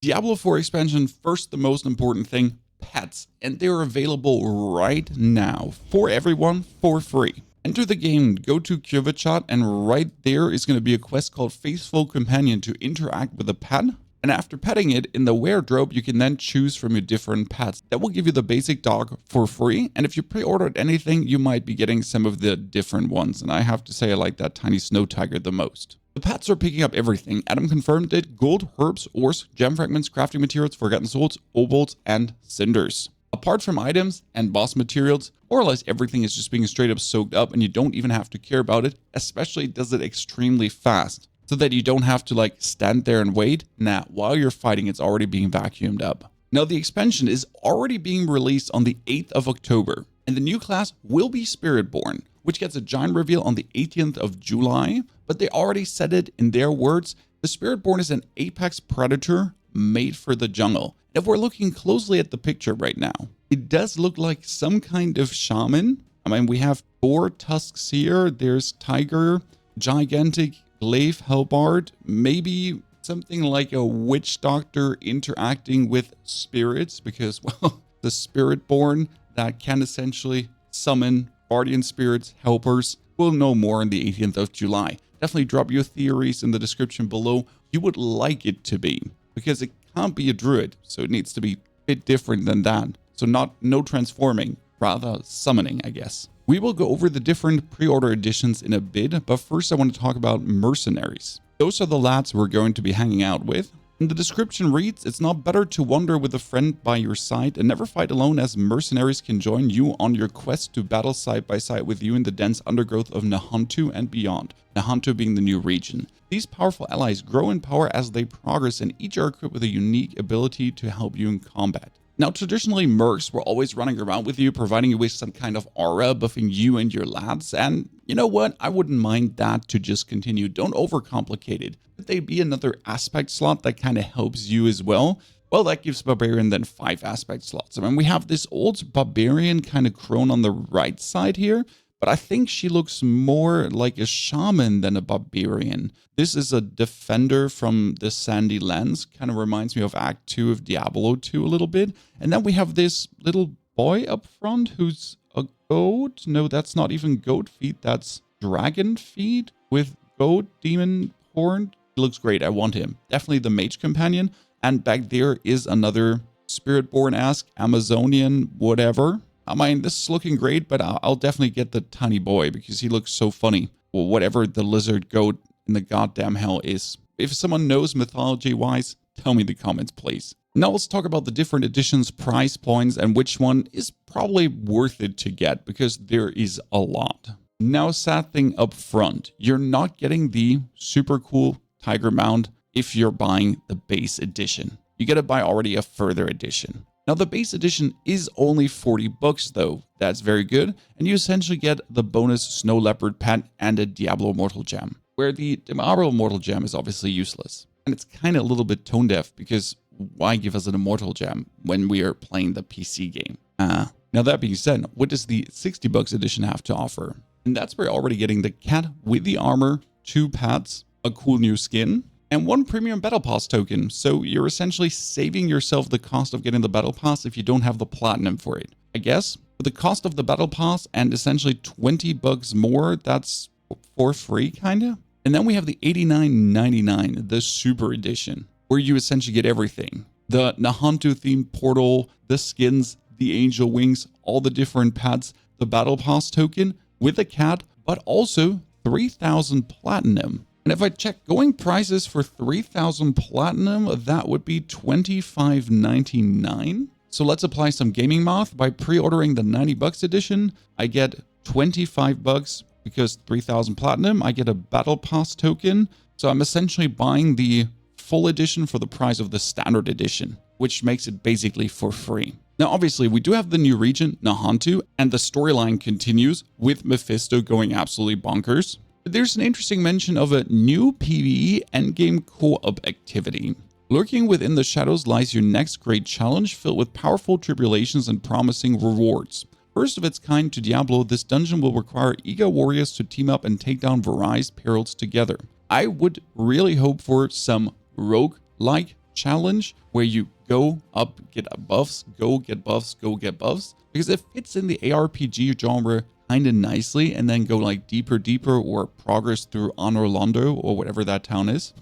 Diablo 4 expansion, first the most important thing, pets, and they're available right now for everyone for free. Enter the game, go to Chat, and right there is going to be a quest called Faithful Companion to interact with a pet. And after petting it in the wardrobe, you can then choose from your different pets. That will give you the basic dog for free. And if you pre-ordered anything, you might be getting some of the different ones. And I have to say I like that tiny snow tiger the most. The pets are picking up everything. Adam confirmed it: gold, herbs, ores, gem fragments, crafting materials, forgotten souls, obols, and cinders. Apart from items and boss materials, more or less everything is just being straight up soaked up and you don't even have to care about it, especially it does it extremely fast. So that you don't have to like stand there and wait. Nah, while you're fighting, it's already being vacuumed up. Now the expansion is already being released on the 8th of October, and the new class will be Spiritborn, which gets a giant reveal on the 18th of July, but they already said it in their words. The Spiritborn is an apex predator made for the jungle. If we're looking closely at the picture right now, it does look like some kind of shaman. I mean, we have boar tusks here, there's tiger, gigantic glaive halberd, maybe something like a witch doctor interacting with spirits, because, well, the Spiritborn that can essentially summon guardian spirits, helpers. We'll know more on the 18th of July. Definitely drop your theories in the description below. You would like it to be, because it can't be a druid, so it needs to be a bit different than that. So no transforming, rather summoning, I guess. We will go over the different pre-order editions in a bit, but first I want to talk about Mercenaries. Those are the lads we're going to be hanging out with. And the description reads, it's not better to wander with a friend by your side and never fight alone, as mercenaries can join you on your quest to battle side by side with you in the dense undergrowth of Nahantu and beyond, Nahantu being the new region. These powerful allies grow in power as they progress, and each are equipped with a unique ability to help you in combat. Now, traditionally, mercs were always running around with you, providing you with some kind of aura, buffing you and your lads, and you know what? I wouldn't mind that to just continue. Don't overcomplicate it. Could they be another aspect slot that kind of helps you as well? Well, that gives Barbarian then 5 aspect slots. I mean, we have this old Barbarian kind of crone on the right side here, but I think she looks more like a shaman than a barbarian. This is a defender from the Sandy Lands. Kind of reminds me of Act 2 of Diablo 2 a little bit. And then we have this little boy up front who's a goat. No, that's not even goat feet. That's dragon feet with goat demon horn. He looks great. I want him. Definitely the mage companion. And back there is another Spiritborn-esque, Amazonian, whatever. I mean, this is looking great, but I'll definitely get the tiny boy because he looks so funny. Or whatever the lizard goat in the goddamn hell is. If someone knows mythology-wise, tell me in the comments, please. Now let's talk about the different editions, price points, and which one is probably worth it to get, because there is a lot. Now, sad thing up front, you're not getting the super cool tiger mount if you're buying the base edition. You gotta buy already a further edition. Now, the base edition is only 40 bucks though. That's very good. And you essentially get the bonus Snow Leopard pet and a Diablo Mortal Gem, where the Diablo Mortal Gem is obviously useless. And it's kind of a little bit tone deaf, because why give us an Immortal Gem when we are playing the PC game? Now that being said, what does the 60 bucks edition have to offer? And that's where you're already getting the cat with the armor, 2 pets, a cool new skin, and 1 premium battle pass token. So you're essentially saving yourself the cost of getting the battle pass if you don't have the platinum for it. I guess with the cost of the battle pass and essentially 20 bucks more, that's for free kinda. And then we have the $89.99, the super edition, where you essentially get everything. The Nahantu themed portal, the skins, the angel wings, all the different pets, the battle pass token with a cat, but also 3,000 platinum. And if I check going prices for 3,000 platinum, that would be $25.99. So let's apply some gaming math. By pre-ordering the 90 bucks edition, I get 25 bucks because 3,000 platinum. I get a battle pass token. So I'm essentially buying the full edition for the price of the standard edition, which makes it basically for free. Now, obviously, we do have the new region, Nahantu, and the storyline continues with Mephisto going absolutely bonkers. There's an interesting mention of a new PvE endgame co-op activity. Lurking within the shadows lies your next great challenge, filled with powerful tribulations and promising rewards. First of its kind to Diablo, this dungeon will require eager warriors to team up and take down various perils together. I would really hope for some rogue-like challenge where you go up, get buffs, go get buffs, go get buffs, because it fits in the ARPG genre kind of nicely, and then go like deeper, or progress through Honor Londo or whatever that town is.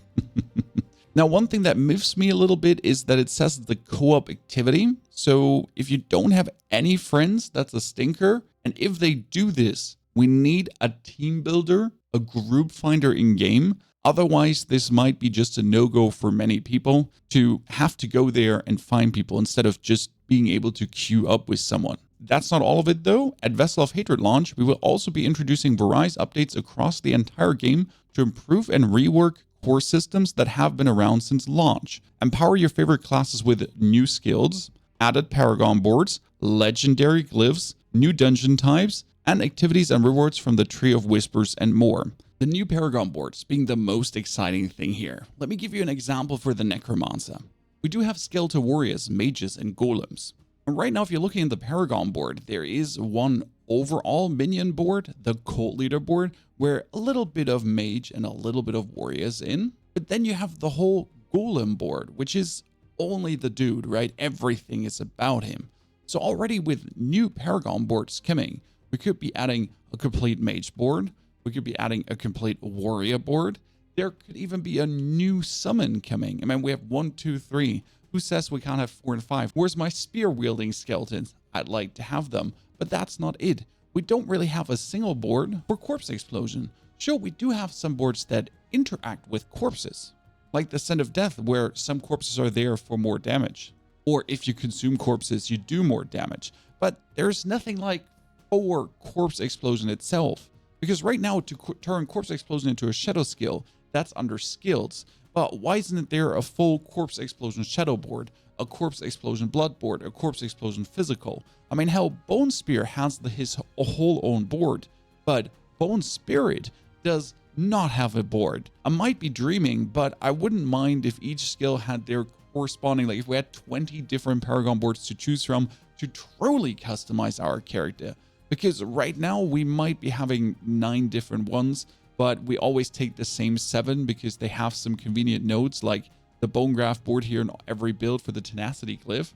Now, one thing that miffs me a little bit is that it says the co-op activity. So if you don't have any friends, that's a stinker. And if they do this, we need a team builder, a group finder in game. Otherwise, this might be just a no-go for many people to have to go there and find people instead of just being able to queue up with someone. That's not all of it though. At Vessel of Hatred launch, we will also be introducing various updates across the entire game to improve and rework core systems that have been around since launch. Empower your favorite classes with new skills, added Paragon boards, legendary glyphs, new dungeon types, and activities and rewards from the Tree of Whispers and more. The new Paragon boards being the most exciting thing here. Let me give you an example for the Necromancer. We do have skeletal warriors, mages, and golems. And right now, if you're looking at the Paragon board, there is one overall minion board, the cult leader board, where a little bit of mage and a little bit of warriors in. But then you have the whole golem board, which is only the dude, right? Everything is about him. So already with new Paragon boards coming, we could be adding a complete mage board. We could be adding a complete warrior board. There could even be a new summon coming. I mean, we have 1, 2, 3. Who says we can't have 4 and 5? Where's my spear-wielding skeletons? I'd like to have them, but that's not it. We don't really have a single board for Corpse Explosion. Sure, we do have some boards that interact with corpses, like the Scent of Death, where some corpses are there for more damage. Or if you consume corpses, you do more damage. But there's nothing like for Corpse Explosion itself. Because right now, to turn Corpse Explosion into a shadow skill, that's under skills. But why isn't there a full Corpse Explosion shadow board, a Corpse Explosion blood board, a Corpse Explosion physical? I mean, hell, Bone Spear has his whole own board, but Bone Spirit does not have a board. I might be dreaming, but I wouldn't mind if each skill had their corresponding, like if we had 20 different Paragon boards to choose from to truly customize our character. Because right now we might be having 9 different ones, but we always take the same 7 because they have some convenient nodes like the Bone Graft board here in every build for the Tenacity Glyph.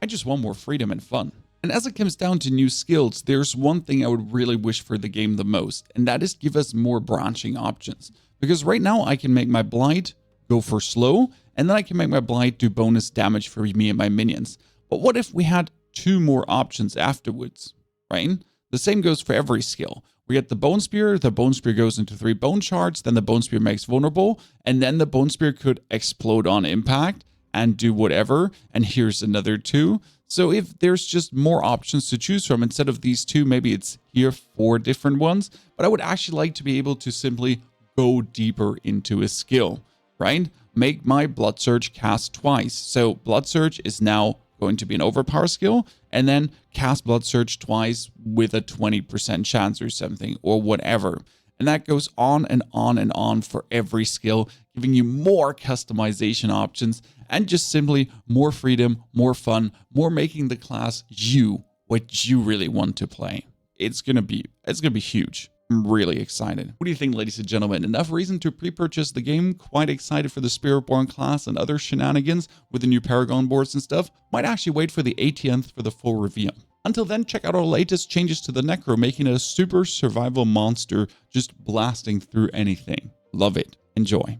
I just want more freedom and fun. And as it comes down to new skills, there's one thing I would really wish for the game the most, and that is give us more branching options. Because right now I can make my Blight go for slow, and then I can make my Blight do bonus damage for me and my minions. But what if we had 2 more options afterwards, right? The same goes for every skill. We get the Bone Spear goes into 3 bone shards, then the Bone Spear makes vulnerable, and then the Bone Spear could explode on impact and do whatever, and here's another 2. So if there's just more options to choose from, instead of these 2, maybe it's here 4 different ones, but I would actually like to be able to simply go deeper into a skill, right? Make my Blood Surge cast twice. So Blood Surge is now going to be an overpower skill, and then cast Blood Surge twice with a 20% chance or something, or whatever. And that goes on and on and on for every skill, giving you more customization options and just simply more freedom, more fun, more making the class you what you really want to play. It's gonna be huge. I'm really excited. What do you think, ladies and gentlemen? Enough reason to pre-purchase the game? Quite excited for the Spiritborn class and other shenanigans with the new Paragon boards and stuff? Might actually wait for the 18th for the full reveal. Until then, check out our latest changes to the Necro, making it a super survival monster just blasting through anything. Love it. Enjoy.